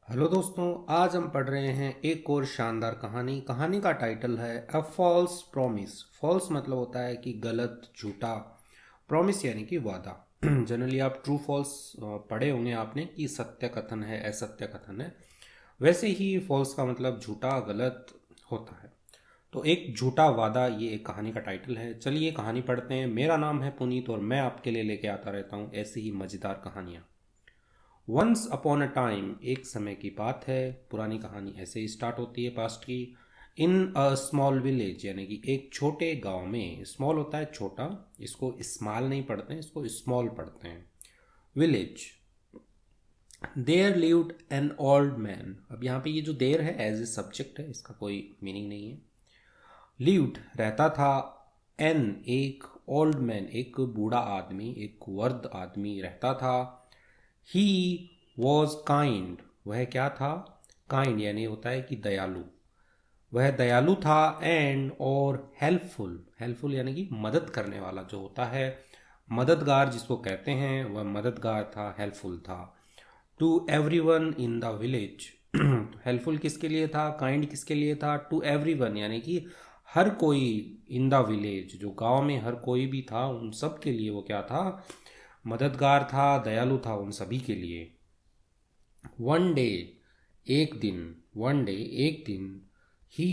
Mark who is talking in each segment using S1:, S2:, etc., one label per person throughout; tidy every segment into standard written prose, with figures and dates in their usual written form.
S1: Hello दोस्तों, आज हम पढ़ रहे हैं एक और शानदार कहानी। कहानी का टाइटल है अ फॉल्स प्रॉमिस। फॉल्स मतलब होता है कि गलत, झूठा। प्रॉमिस यानी कि वादा। जनरली आप ट्रू फॉल्स पढ़े होंगे आपने कि सत्य कथन है, असत्य कथन है। वैसे ही फॉल्स का मतलब झूठा, गलत होता है। तो एक झूठा वादा, ये एक कहानी का टाइटल है। चलिए कहानी पढ़ते हैं। मेरा नाम है पुनीत और मैं आपके लिए लेके आता रहता हूँ ऐसी ही मज़ेदार कहानियाँ। वंस अपॉन अ टाइम, एक समय की बात है। पुरानी कहानी ऐसे ही स्टार्ट होती है पास्ट की। इन अ स्मॉल विलेज, यानी कि एक छोटे गांव में। स्मॉल होता है छोटा, इसको स्मॉल नहीं पढ़ते हैं, इसको स्मॉल पढ़ते हैं। Village. There lived an old man. अब यहाँ पे ये जो देयर है एज ए सब्जेक्ट है, इसका कोई मीनिंग नहीं है। लिव्ड रहता था। एन एक, ओल्ड मैन एक बूढ़ा आदमी, एक वर्द आदमी रहता था। ही वॉज काइंड, वह क्या था? काइंड यानी होता है कि दयालु। वह दयालु था। एंड और हेल्पफुल, हेल्पफुल यानी कि मदद करने वाला जो होता है, मददगार जिसको कहते हैं, वह मददगार था, हेल्पफुल था। To every one in the village. Helpful किसके लिए था, काइंड किसके लिए था? टू एवरी वन यानी कि हर कोई। इन द विलेज, जो गांव में हर कोई भी था, उन सब के लिए वो क्या था? मददगार था, दयालु था उन सभी के लिए। वन डे, एक दिन। वन डे एक दिन। He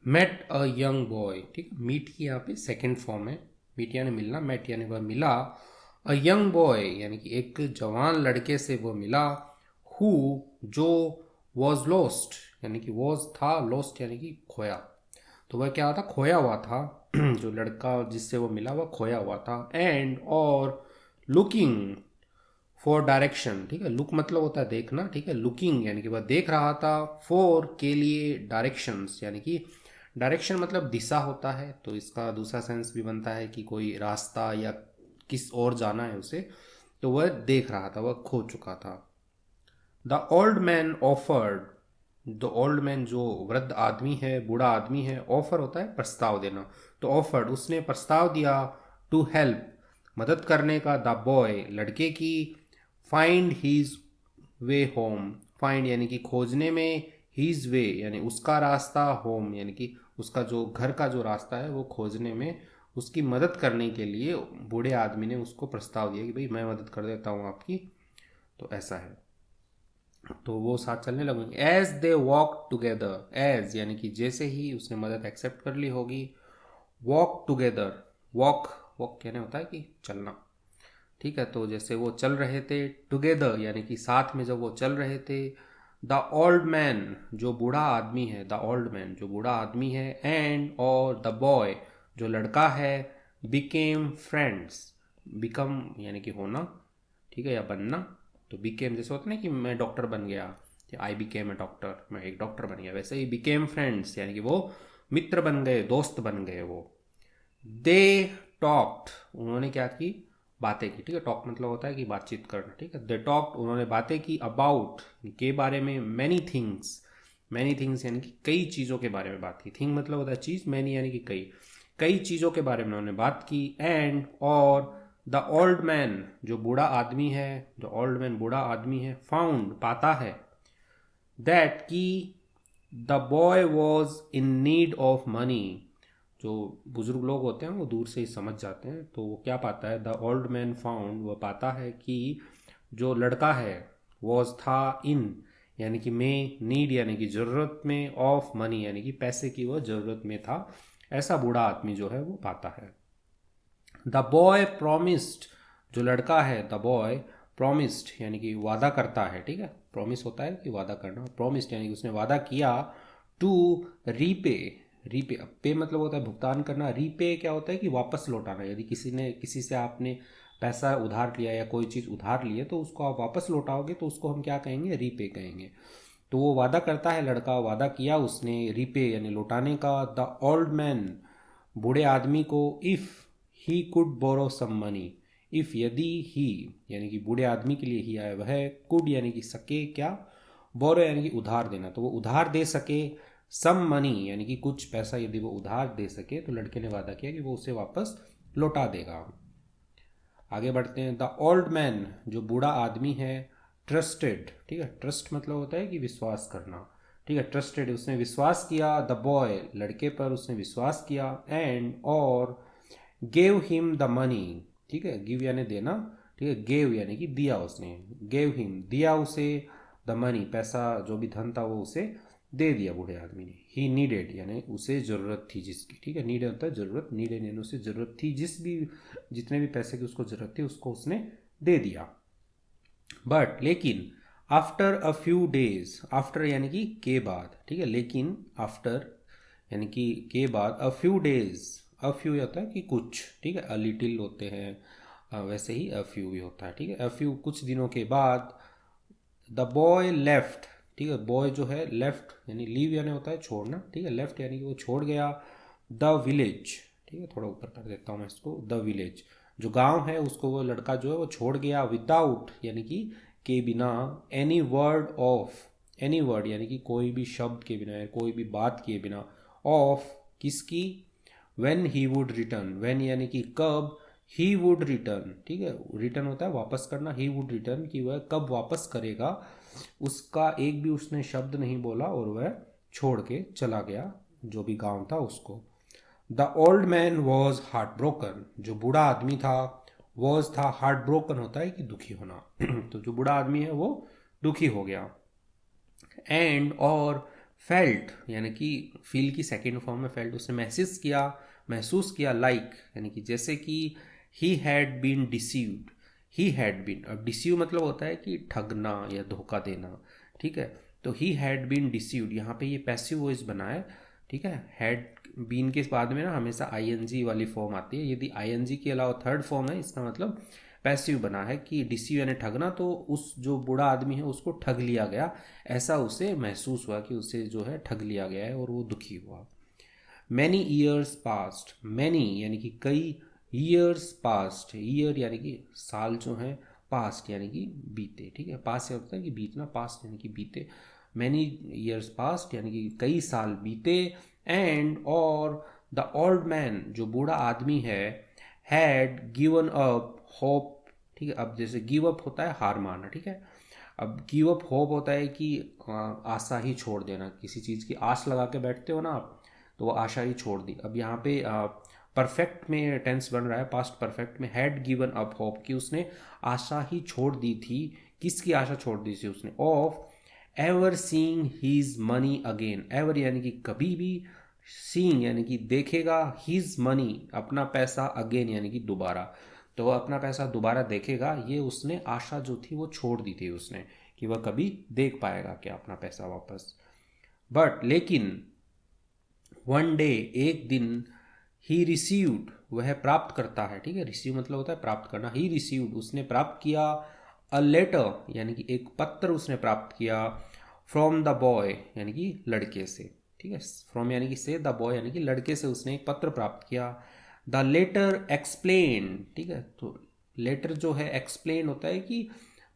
S1: met a young boy. ठीक, मीट की यहाँ पे सेकेंड फॉर्म है। मीट यानी मिलना, मेट यानी वह मिला। अ यंग बॉय यानी कि एक जवान लड़के से वो मिला। हु, जो वॉज लॉस्ट, यानी कि वॉज था, लॉस्ट यानी कि खोया। तो वह क्या था? खोया हुआ था। जो लड़का जिससे वो मिला वह खोया हुआ था। एंड और लुकिंग फॉर डायरेक्शन। ठीक है, लुक मतलब होता है देखना। ठीक है, लुकिंग यानी कि वह देख रहा था। फॉर के लिए, डायरेक्शंस यानी कि डायरेक्शन मतलब दिशा होता है, तो इसका दूसरा सेंस भी बनता है कि कोई रास्ता या किस ओर जाना है उसे। तो वह देख रहा था, वह खो चुका था। The old man offered. The old man जो वृद्ध आदमी है, बूढ़ा आदमी है। ऑफर होता है प्रस्ताव देना। तो ऑफर्ड, उसने प्रस्ताव दिया। टू हेल्प, मदद करने का। द बॉय, लड़के की। फाइंड हीज वे होम। फाइंड यानी कि खोजने में। हीज वे यानी उसका रास्ता। होम यानी कि उसका जो घर का जो रास्ता है वो खोजने में उसकी मदद करने के लिए बूढ़े आदमी ने उसको प्रस्ताव दिया कि भाई मैं मदद कर देता हूँ आपकी। तो ऐसा है। तो वो साथ चलने लगेंगे। As they walk together. As यानी कि जैसे ही उसने मदद एक्सेप्ट कर ली होगी। Walk together. वॉक, वॉक यानी होता है कि चलना। ठीक है, तो जैसे वो चल रहे थे। टुगेदर यानी कि साथ में जब वो चल रहे थे। द ओल्ड मैन, जो बूढ़ा आदमी है। द ओल्ड मैन जो बूढ़ा आदमी है। एंड और द बॉय, जो लड़का है। Became friends. बिकम यानी कि होना, ठीक है, या बनना। तो बिकेम जैसे होता है ना कि मैं डॉक्टर बन गया, आई बिकेम ए डॉक्टर, मैं एक डॉक्टर बन गया, वैसे ही बिकेम फ्रेंड्स यानी कि वो मित्र बन गए, दोस्त बन गए वो। दे टॉक्ड, उन्होंने क्या की? बातें की। ठीक है, टॉक मतलब होता है कि बातचीत करना। ठीक है, दे टॉक्ड, उन्होंने बातें की। अबाउट के बारे में। मैनी थिंग्स, मैनी थिंग्स यानी कि कई चीज़ों के बारे में बात की। थिंग मतलब होता है चीज़, मैनी यानी कि कई, कई चीज़ों के बारे में उन्होंने बात की। एंड और द ओल्ड मैन, जो बूढ़ा आदमी है, जो ओल्ड मैन बूढ़ा आदमी है, फाउंड पाता है। दैट कि the boy was in need of money. जो बुजुर्ग लोग होते हैं वो दूर से ही समझ जाते हैं, तो वो क्या पाता है? द ओल्ड मैन फाउंड, वह पाता है कि जो लड़का है वॉज था, इन यानी कि में, नीड यानी कि ज़रूरत में, ऑफ मनी यानी कि पैसे की वह ज़रूरत में था। ऐसा बूढ़ा आदमी जो है वो पाता है। द बॉय प्रोमिस्ड, जो लड़का है, द बॉय प्रोमिस्ड यानी कि वादा करता है। ठीक है, प्रॉमिस होता है कि वादा करना, प्रोमिस्ड यानी कि उसने वादा किया। टू रीपे, रीपे, पे मतलब होता है भुगतान करना। रीपे क्या होता है कि वापस लौटाना। यदि किसी ने, किसी से आपने पैसा उधार लिया या कोई चीज़ उधार ली है तो उसको आप वापस लौटाओगे तो उसको हम क्या कहेंगे? रीपे कहेंगे। तो वो वादा करता है, लड़का वादा किया उसने रीपे यानी लौटाने का। द ओल्ड मैन, बूढ़े आदमी को। If he could borrow some money. If यदि ही यानी कि बूढ़े आदमी के लिए ही आया, वह कुड यानी कि सके, क्या? बोरो यानी कि उधार देना, तो वो उधार दे सके। सम मनी यानी कि कुछ पैसा यदि वो उधार दे सके, तो लड़के ने वादा किया कि वो उसे वापस लौटा देगा। आगे बढ़ते हैं। द ओल्ड मैन, जो बूढ़ा आदमी है। ट्रस्टेड, ठीक है, ट्रस्ट मतलब होता है कि विश्वास करना, ठीक है, ट्रस्टेड उसने विश्वास किया, द बॉय लड़के पर उसने विश्वास किया, एंड और गेव हिम द मनी, ठीक है, गिव यानी देना, ठीक है, गेव यानी कि दिया उसने, गेव हिम दिया उसे, द मनी पैसा जो भी धन था वो उसे दे दिया बूढ़े आदमी ने, ही नीडेड यानी उसे ज़रूरत थी जिसकी, ठीक है, नीड होता है ज़रूरत, नीडेड यानी उसे ज़रूरत थी जितने भी पैसे की उसको ज़रूरत थी उसको उसने दे दिया। बट लेकिन after a few days, after यानी कि के बाद, ठीक है, लेकिन आफ्टर यानी कि के बाद, a few days, a few होता है कि कुछ, ठीक है, अ लिटिल होते हैं, वैसे ही अ फ्यू भी होता है, ठीक है, अ फ्यू कुछ दिनों के बाद, द बॉय लेफ्ट, ठीक है, बॉय जो है लेफ्ट यानी लीव यानी होता है छोड़ना, ठीक है, लेफ्ट यानी कि वो छोड़ गया, द विलेज, ठीक है, थोड़ा ऊपर कर देता हूँ मैं इसको, द विलेज जो गांव है उसको वो लड़का जो है वो छोड़ गया, विदाउट यानी कि के बिना, any word of, any word यानी कि कोई भी शब्द के बिना या कोई भी बात किए बिना, ऑफ किसकी, when he would return, when यानी कि कब, ही वुड रिटर्न, ठीक है, रिटर्न होता है वापस करना, ही वुड रिटर्न कि वह कब वापस करेगा, उसका एक भी उसने शब्द नहीं बोला और वह छोड़ के चला गया जो भी गांव था उसको। The old man was heart broken, जो बूढ़ा आदमी था, वॉज था, हार्ट ब्रोकन होता है कि दुखी होना तो जो बूढ़ा आदमी है वो दुखी हो गया, एंड और फेल्ट यानी कि फील की सेकेंड फॉर्म में फेल्ट, उसने महसूस किया लाइक यानी कि जैसे कि he had been deceived, he had been, अब डिसीव मतलब होता है कि ठगना या धोखा देना, ठीक है, तो ही हैड बीन डिसीव्ड, यहाँ पे ये पैसिव वॉइस बना है, ठीक है, हैड बीन के बाद में ना हमेशा आईएनजी वाली फॉर्म आती है, यदि आईएनजी के अलावा थर्ड फॉर्म है इसका मतलब पैसिव बना है कि डिसीव यानी ठगना, तो उस जो बूढ़ा आदमी है उसको ठग लिया गया, ऐसा उसे महसूस हुआ कि उसे जो है ठग लिया गया है और वो दुखी हुआ। मैनी ईयर्स पास्ट, मैनी यानी कि कई, ईयर्स पास्ट, ईयर यानी कि साल जो है, पास्ट यानी कि बीते, ठीक है, पास्ट से होता है कि बीतना, पास्ट यानी कि बीते, मैनी ईयर्स पास्ट यानी कि कई साल बीते, एंड और द ओल्ड मैन जो बूढ़ा आदमी है, हैड गिवन अप होप, ठीक है, अब जैसे गिव अप होता है हार मानना, ठीक है, अब गिव अप होप होता है कि आशा ही छोड़ देना, किसी चीज़ की आस लगा के बैठते हो ना आप, तो वो आशा ही छोड़ दी, अब यहाँ पे परफेक्ट में टेंस बन रहा है, पास्ट परफेक्ट में, हैड गिवन अप होप कि उसने आशा ही छोड़ दी थी, किसकी आशा छोड़ दी थी उसने, of ever seeing his money again, ever यानी कि कभी भी, सीइंग यानी कि देखेगा, हीज मनी अपना पैसा, अगेन यानी कि दोबारा, तो वह अपना पैसा दोबारा देखेगा, ये उसने आशा जो थी वो छोड़ दी थी उसने कि वह कभी देख पाएगा क्या अपना पैसा वापस। बट लेकिन वन डे एक दिन, ही रिसीव्ड वह प्राप्त करता है, ठीक है, रिसीव मतलब होता है प्राप्त करना, ही रिसीव्ड उसने प्राप्त किया, अ लेटर यानी कि एक पत्र उसने प्राप्त किया, फ्रॉम द बॉय यानी कि लड़के से, ठीक है, फ्रॉम यानी कि से, द बॉय यानी कि लड़के से उसने एक पत्र प्राप्त किया, द लेटर एक्सप्लेन, ठीक है, तो लेटर जो है एक्सप्लेन होता है कि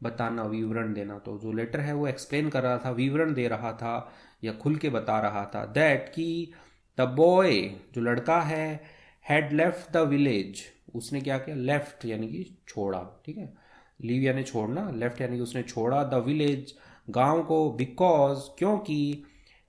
S1: बताना, विवरण देना, तो जो लेटर है वो एक्सप्लेन कर रहा था, विवरण दे रहा था या खुल के बता रहा था, दैट कि द बॉय जो लड़का है, हैड लेफ्ट द विलेज, उसने क्या किया, लेफ्ट यानी कि छोड़ा, ठीक है, लीव यानी छोड़ना, लेफ्ट यानी कि उसने छोड़ा, द विलेज गांव को, बिकॉज क्योंकि,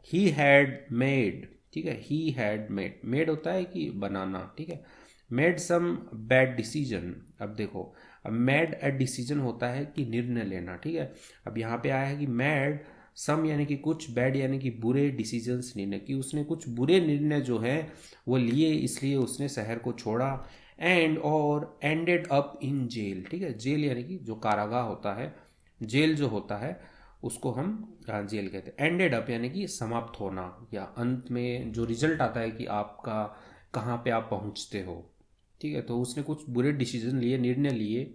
S1: ही हैड मेड, ठीक है, ही हैड मेड, मेड होता है कि बनाना, ठीक है, मेड सम बैड डिसीजन, अब देखो, अब मेड अ डिसीजन होता है कि निर्णय लेना, ठीक है, अब यहाँ पे आया है कि मेड सम यानी कि कुछ, बैड यानी कि बुरे, डिसीजंस निर्णय, कि उसने कुछ बुरे निर्णय जो है वो लिए इसलिए उसने शहर को छोड़ा, एंड और एंडेड अप इन जेल, ठीक है, जेल यानी कि जो कारागाह होता है, जेल जो होता है उसको हम जेल कहते हैं, एंडेड अप यानी कि समाप्त होना या अंत में जो रिजल्ट आता है कि आपका कहाँ पे आप पहुँचते हो, ठीक है, तो उसने कुछ बुरे डिसीजन लिए, निर्णय लिए,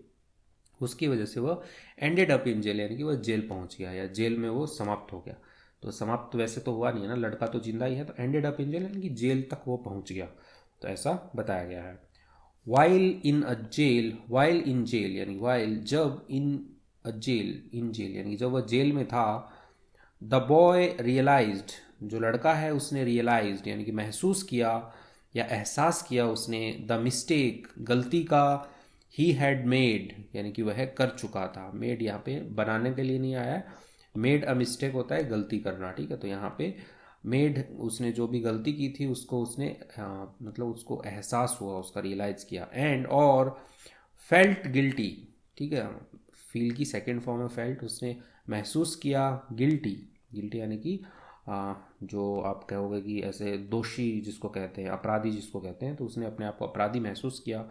S1: उसकी वजह से वह एंडेड अप इन जेल यानी कि वह जेल पहुंच गया या जेल में वो समाप्त हो गया, तो समाप्त तो वैसे तो हुआ नहीं है ना, लड़का तो जिंदा ही है, तो एंडेड अप इन जेल यानी कि जेल तक वो पहुंच गया, तो ऐसा बताया गया है। While in a jail, while in jail यानी वाइल जब, in a jail, in jail यानी कि जब वह जेल में था, द बॉय रियलाइज्ड जो लड़का है उसने रियलाइज्ड यानी कि महसूस किया या एहसास किया उसने, द मिस्टेक गलती का, ही हैड मेड यानी कि वह कर चुका था। मेड यहाँ पे बनाने के लिए नहीं आया है, मेड अ मिस्टेक होता है गलती करना, ठीक है। तो यहाँ पे मेड, उसने जो भी गलती की थी उसको उसने मतलब उसको एहसास हुआ, उसका रियलाइज किया। एंड और फेल्ट गिल्टी, ठीक है। फील की सेकंड फॉर्म है फेल्ट, उसने महसूस किया गिल्टी। गिल्टी यानी कि जो आप कहोगे कि ऐसे दोषी जिसको कहते हैं, अपराधी जिसको कहते हैं, तो उसने अपने आप को अपराधी महसूस किया।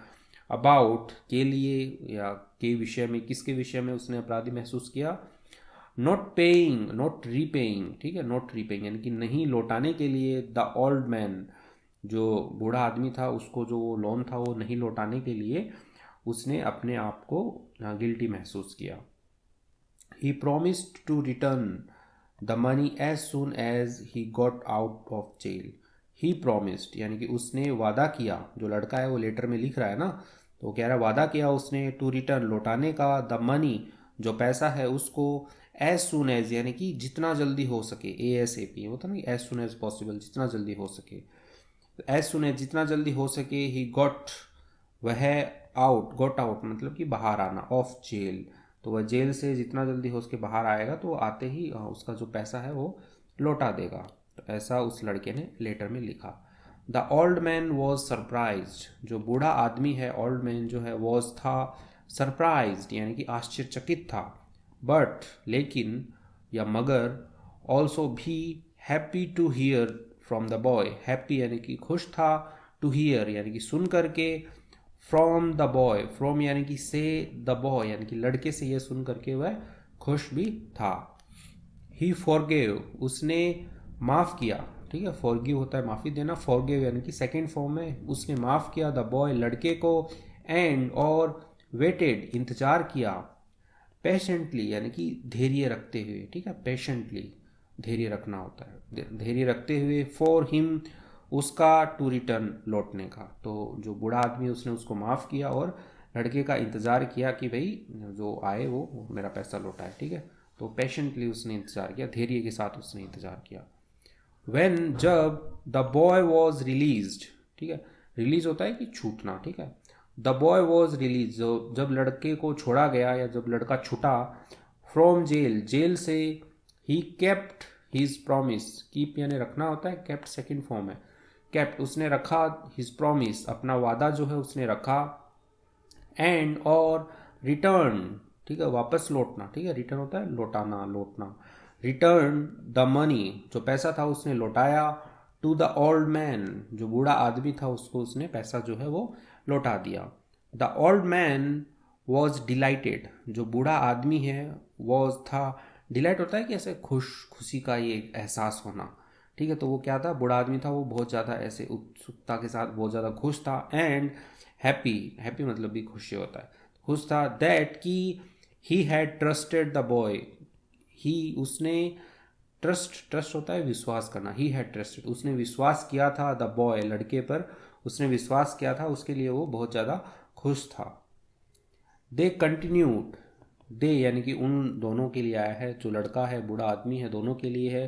S1: अबाउट के लिए या के विषय में, किसके विषय में उसने अपराधी महसूस किया? नॉट पेइंग, नॉट रीपेइंग, ठीक है। नॉट रीपेइंग यानी कि नहीं लौटाने के लिए द ओल्ड मैन, जो बूढ़ा आदमी था उसको जो लोन था वो नहीं लौटाने के लिए उसने अपने आप को गिल्टी महसूस किया। He promised to return the money as soon as he got out of jail. He promised यानी कि उसने वादा किया, जो लड़का है वो लेटर में लिख रहा है ना, तो वो कह रहा है वादा किया उसने टू रिटर्न लौटाने का, द मनी जो पैसा है उसको, एज सुन एज यानी कि जितना जल्दी हो सके, ASAP होता ना, एज सुन एज पॉसिबल, जितना जल्दी हो सके। एज सुन एज जितना जल्दी हो सके, ही गॉट वह आउट, गॉट आउट मतलब कि बाहर आना, ऑफ जेल, तो वह जेल से जितना जल्दी हो सके बाहर आएगा, तो आते ही उसका जो पैसा है वो लौटा देगा। तो ऐसा उस लड़के ने लेटर में लिखा। The old man was surprised, जो बूढ़ा आदमी है, ओल्ड मैन जो है, वॉज था, सरप्राइज्ड यानी कि आश्चर्यचकित था, बट लेकिन या मगर, ऑल्सो भी, happy to hear from the boy, happy यानी कि खुश था, टू हियर यानी कि सुन करके, फ्रॉम द बॉय, फ्रॉम यानी कि से, द बॉय यानी कि लड़के से यह सुन करके वह खुश भी था। ही फॉरगेव, उसने माफ किया, ठीक है। फॉरगिव होता है माफी देना, फॉरगिव यानी कि सेकंड फॉर्म में, उसने माफ किया द बॉय लड़के को, एंड और वेटेड इंतजार किया, पेशेंटली यानी कि धैर्य रखते हुए, ठीक है। पेशेंटली धैर्य रखना होता है, धैर्य रखते हुए, फॉर हिम उसका, टू रिटर्न लौटने का। तो जो बूढ़ा आदमी उसने उसको माफ़ किया और लड़के का इंतज़ार किया कि भाई जो आए वो मेरा पैसा लौटाए, ठीक है। तो पेशेंटली उसने इंतज़ार किया, धैर्य के साथ उसने इंतज़ार किया। व्हेन जब द बॉय वॉज रिलीज्ड, ठीक है। रिलीज होता है कि छूटना, ठीक है। द बॉय वॉज रिलीज, जब लड़के को छोड़ा गया या जब लड़का छूटा, फ्रॉम जेल, जेल से, he kept his promise, keep यानी रखना होता है, केप्ट सेकंड फॉर्म है, केप्ट उसने रखा, हिज प्रॉमिस अपना वादा जो है उसने रखा, एंड और रिटर्न, ठीक है, वापस लौटना, ठीक है। रिटर्न होता है लौटाना, लौटना। रिटर्न द मनी, जो पैसा था उसने लौटाया, टू द ओल्ड मैन, जो बूढ़ा आदमी था उसको उसने पैसा जो है वो लौटा दिया। The old man was dilated, जो बूढ़ा आदमी है, वॉज था, डिलाइट होता है कि ऐसे खुशी का ये एहसास होना, ठीक है। तो वो क्या था, बूढ़ा आदमी था, वो बहुत ज़्यादा ऐसे उत्सुकता के साथ बहुत ज़्यादा खुश था। एंड हैप्पी, हैप्पी मतलब भी खुशी होता है, खुश था, दैट कि he had trusted the boy, he उसने, ट्रस्ट, ट्रस्ट होता है विश्वास करना, ही हैड ट्रस्टेड उसने विश्वास किया था, द बॉय लड़के पर उसने विश्वास किया था, उसके लिए वो बहुत ज़्यादा खुश था। दे कंटिन्यूड, दे यानी कि उन दोनों के लिए आया है, जो लड़का है बूढ़ा आदमी है दोनों के लिए है।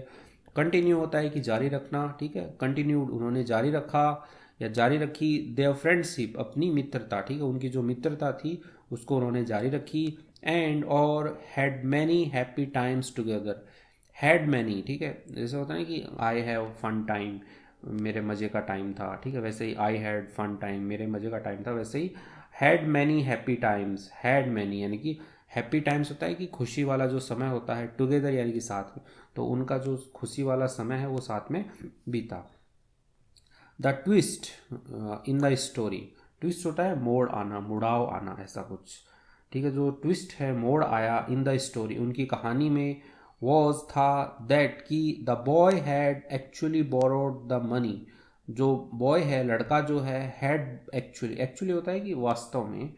S1: कंटिन्यू होता है कि जारी रखना, ठीक है। कंटिन्यूड उन्होंने जारी रखा या जारी रखी, देयर फ्रेंडशिप अपनी मित्रता, ठीक है, उनकी जो मित्रता थी उसको उन्होंने जारी रखी। एंड और had many happy times together, had many, ठीक है, जैसे होता है ना कि आई हैव फन टाइम, मेरे मज़े का टाइम था, ठीक है, वैसे ही आई हैड फन टाइम, मेरे मज़े का टाइम था, वैसे he had many happy times, had many यानी कि हैप्पी टाइम्स होता है कि खुशी वाला जो समय होता है, टुगेदर यानी कि साथ में, तो उनका जो खुशी वाला समय है वो साथ में बीता। The twist in the story, twist होता है मोड़ आना, मुड़ाव आना, ऐसा कुछ, ठीक है। जो ट्विस्ट है, मोड़ आया, इन द स्टोरी उनकी कहानी में, वॉज था, दैट कि the boy had actually borrowed the money, जो बॉय है लड़का जो है, हैड एक्चुअली, एक्चुअली होता है कि वास्तव में,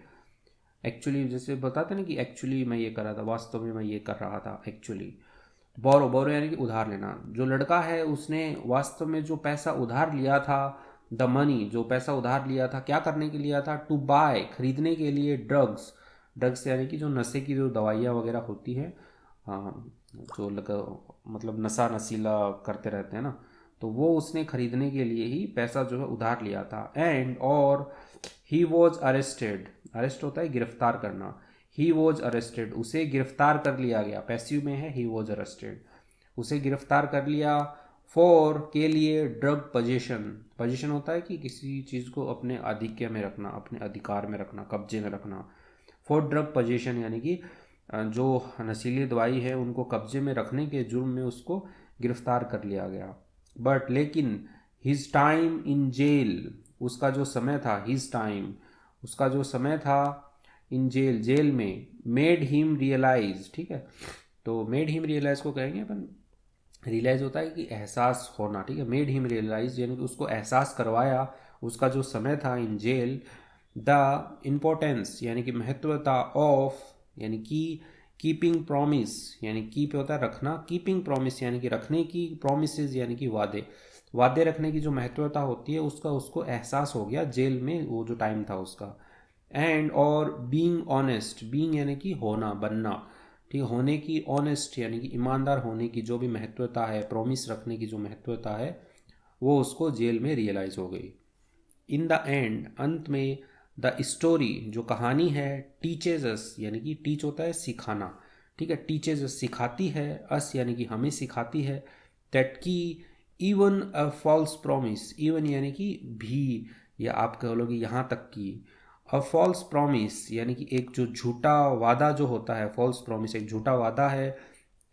S1: एक्चुअली जैसे बताते ना कि एक्चुअली मैं ये कर रहा था, वास्तव में मैं ये कर रहा था, एक्चुअली। बोरो, बोरो यानी कि उधार लेना, जो लड़का है उसने वास्तव में जो पैसा उधार लिया था, द मनी जो पैसा उधार लिया था, क्या करने के लिया था, टू बाय खरीदने के लिए, ड्रग्स, ड्रग्स यानी कि जो नशे की जो दवाइयाँ वगैरह होती हैं, हाँ, जो मतलब नशा नशीला करते रहते हैं ना, तो वो उसने खरीदने के लिए ही पैसा जो है उधार लिया था। एंड और ही वॉज अरेस्टेड, अरेस्ट होता है गिरफ्तार करना, ही वॉज अरेस्टेड, उसे गिरफ्तार कर लिया गया, पैसिव में है ही वॉज अरेस्टेड, उसे गिरफ्तार कर लिया। फॉर के लिए, ड्रग पोजीशन, पोजीशन होता है कि किसी चीज़ को अपने आधिक्य में रखना, अपने अधिकार में रखना, कब्जे में रखना। फॉर ड्रग पोजीशन यानी कि जो नशीली दवाई है उनको कब्जे में रखने के जुर्म में उसको गिरफ्तार कर लिया गया। बट लेकिन हिज टाइम इन जेल, उसका जो समय था, हिज टाइम, उसका जो समय था इन जेल, जेल में, मेड हिम रियलाइज, ठीक है, तो मेड हिम रियलाइज को कहेंगे अपन, रियलाइज होता है कि एहसास होना, ठीक है, मेड हिम रियलाइज यानी कि उसको एहसास करवाया, उसका जो समय था इन जेल, द इम्पोर्टेंस यानी कि महत्वता, ऑफ यानी कि कीपिंग प्रॉमिस, यानी कीप होता है रखना, कीपिंग प्रॉमिस यानी कि रखने की, प्रोमिसेस यानी कि वादे, वादे रखने की जो महत्वता होती है उसका उसको एहसास हो गया जेल में, वो जो टाइम था उसका। एंड और बीइंग ऑनेस्ट, बीइंग यानी कि होना, बनना, ठीक है, होने की, ऑनेस्ट यानी कि ईमानदार होने की जो भी महत्वता है, प्रॉमिस रखने की जो महत्वता है, वो उसको जेल में रियलाइज हो गई। इन द एंड, अंत में, द स्टोरी जो कहानी है, टीचेज अस यानी कि टीच होता है सिखाना, ठीक है, टीचेज अस सिखाती है, अस यानी कि हमें सिखाती है, दैट की even a false promise, even यानी कि भी, या आप कह लोगे यहाँ तक की, अ फॉल्स प्रॉमिस यानी कि एक जो झूठा वादा जो होता है, फॉल्स प्रॉमिस एक झूठा वादा है,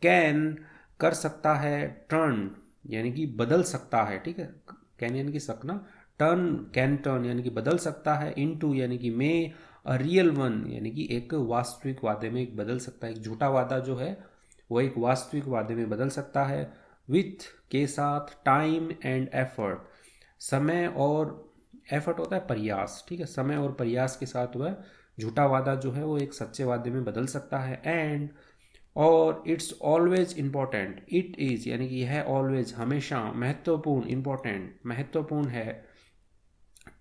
S1: कैन कर सकता है, टर्न यानी कि बदल सकता है, ठीक है, कैन यानी कि सकना, टर्न, कैन टर्न यानी कि बदल सकता है, इनटू यानी कि में, अ रियल वन यानी कि एक वास्तविक वादे में एक बदल सकता है, एक झूठा वादा जो है वो एक वास्तविक वादे में बदल सकता है। विथ के साथ, टाइम एंड एफर्ट, समय और, एफर्ट होता है प्रयास, ठीक है, समय और प्रयास के साथ वह झूठा वादा जो है वो एक सच्चे वादे में बदल सकता है। एंड और it's always important, it is यानी कि यह ऑलवेज हमेशा, महत्वपूर्ण, इम्पॉर्टेंट महत्वपूर्ण है,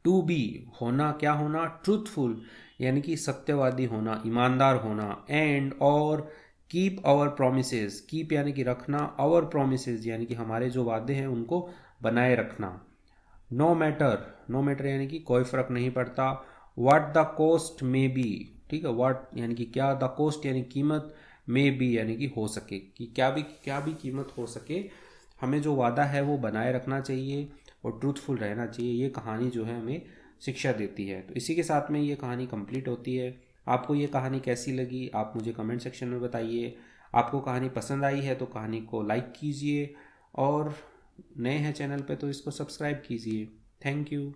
S1: टू बी होना, क्या होना, ट्रूथफुल यानी कि सत्यवादी होना, ईमानदार होना, एंड और कीप आवर प्रोमिसेस, कीप यानी कि रखना, आवर प्रोमिसेस यानी कि हमारे जो वादे हैं उनको बनाए रखना। नो मैटर, नो मैटर यानी कि कोई फर्क नहीं पड़ता, what the cost may be, ठीक है, व्हाट यानी कि क्या, द कॉस्ट यानी कीमत, मे बी यानी कि हो सके, कि क्या भी कीमत हो सके, हमें जो वादा है वो बनाए रखना चाहिए और ट्रूथफुल रहना चाहिए। ये कहानी जो है हमें शिक्षा देती है। तो इसी के साथ में ये कहानी कंप्लीट होती है। आपको ये कहानी कैसी लगी आप मुझे कमेंट सेक्शन में बताइए। आपको कहानी पसंद आई है तो कहानी को लाइक कीजिए और नए हैं चैनल पे तो इसको सब्सक्राइब कीजिए। Thank you.